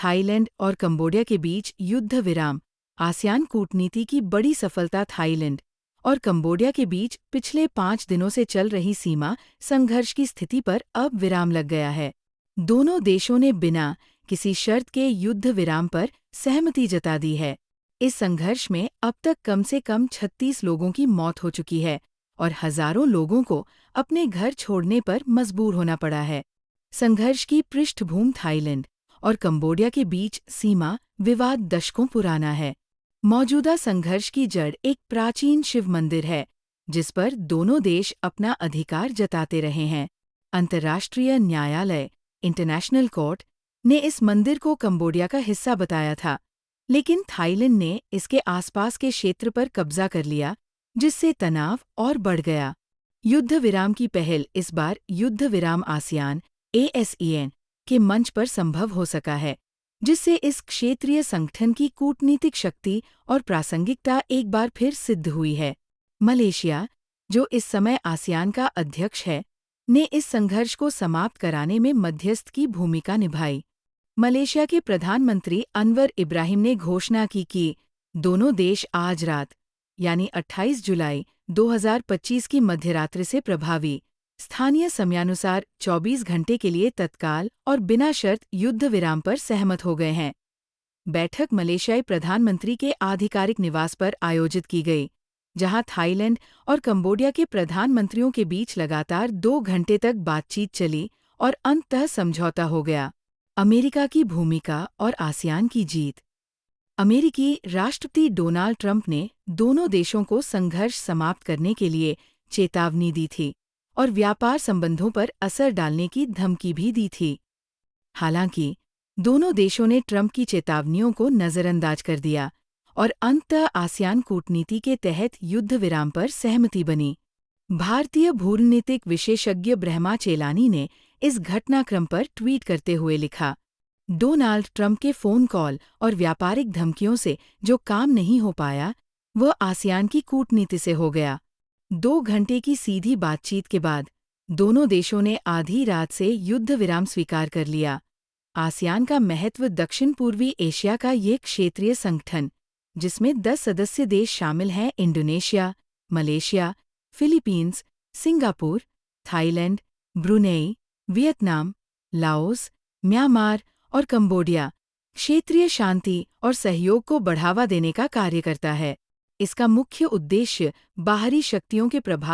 Thailand और Cambodia के बीच युद्ध विराम। आसियान कूटनीति की बड़ी सफलता। थाईलैंड और कंबोडिया के बीच पिछले 5 दिनों से चल रही सीमा संघर्ष की स्थिति पर अब विराम लग गया है। दोनों देशों ने बिना किसी शर्त के युद्ध विराम पर सहमति जता दी है। इस संघर्ष में अब तक कम से कम 36 लोगों की मौत हो चुकी है और हजारों लोगों को अपने घर छोड़ने पर मजबूर होना पड़ा है। संघर्ष की पृष्ठभूमि। थाईलैंड और कंबोडिया के बीच सीमा विवाद दशकों पुराना है। मौजूदा संघर्ष की जड़ एक प्राचीन शिव मंदिर है, जिस पर दोनों देश अपना अधिकार जताते रहे हैं। अंतर्राष्ट्रीय न्यायालय इंटरनेशनल कोर्ट ने इस मंदिर को कंबोडिया का हिस्सा बताया था, लेकिन थाईलैंड ने इसके आसपास के क्षेत्र पर कब्जा कर लिया, जिससे तनाव और बढ़ गया। युद्ध विराम की पहल इस बार युद्ध विराम आसियान ASEAN के मंच पर संभव हो सका है, जिससे इस क्षेत्रीय संगठन की कूटनीतिक शक्ति और प्रासंगिकता एक बार फिर सिद्ध हुई है। मलेशिया, जो इस समय आसियान का अध्यक्ष है, ने इस संघर्ष को समाप्त कराने में मध्यस्थ की भूमिका निभाई। मलेशिया के प्रधानमंत्री अनवर इब्राहिम ने घोषणा की कि दोनों देश आज रात यानी 28 जुलाई 2025 की मध्यरात्रि से प्रभावी स्थानीय समयानुसार 24 घंटे के लिए तत्काल और बिना शर्त युद्ध विराम पर सहमत हो गए हैं। बैठक मलेशियाई प्रधानमंत्री के आधिकारिक निवास पर आयोजित की गई, जहां थाईलैंड और कंबोडिया के प्रधानमंत्रियों के बीच लगातार 2 घंटे तक बातचीत चली और अंततः समझौता हो गया। अमेरिका की भूमिका और आसियान की जीत। अमेरिकी राष्ट्रपति डोनाल्ड ट्रंप ने दोनों देशों को संघर्ष समाप्त करने के लिए चेतावनी दी थी और व्यापार संबंधों पर असर डालने की धमकी भी दी थी। हालांकि दोनों देशों ने ट्रंप की चेतावनियों को नजरअंदाज कर दिया और अंततः आसियान कूटनीति के तहत युद्ध विराम पर सहमति बनी। भारतीय भूरणनीतिक विशेषज्ञ ब्रह्मा चेलानी ने इस घटनाक्रम पर ट्वीट करते हुए लिखा, डोनाल्ड ट्रंप के फ़ोन कॉल और व्यापारिक धमकियों से जो काम नहीं हो पाया, वह आसियान की कूटनीति से हो गया। 2 घंटे की सीधी बातचीत के बाद दोनों देशों ने आधी रात से युद्ध विराम स्वीकार कर लिया। आसियान का महत्व। दक्षिण पूर्वी एशिया का ये क्षेत्रीय संगठन, जिसमें 10 सदस्य देश शामिल हैं, Indonesia, Malaysia, Philippines, Singapore, Thailand, Brunei, Vietnam, Laos, Myanmar और कंबोडिया, क्षेत्रीय शांति और सहयोग को बढ़ावा देने का कार्य करता है। इसका मुख्य उद्देश्य बाहरी शक्तियों के प्रभाव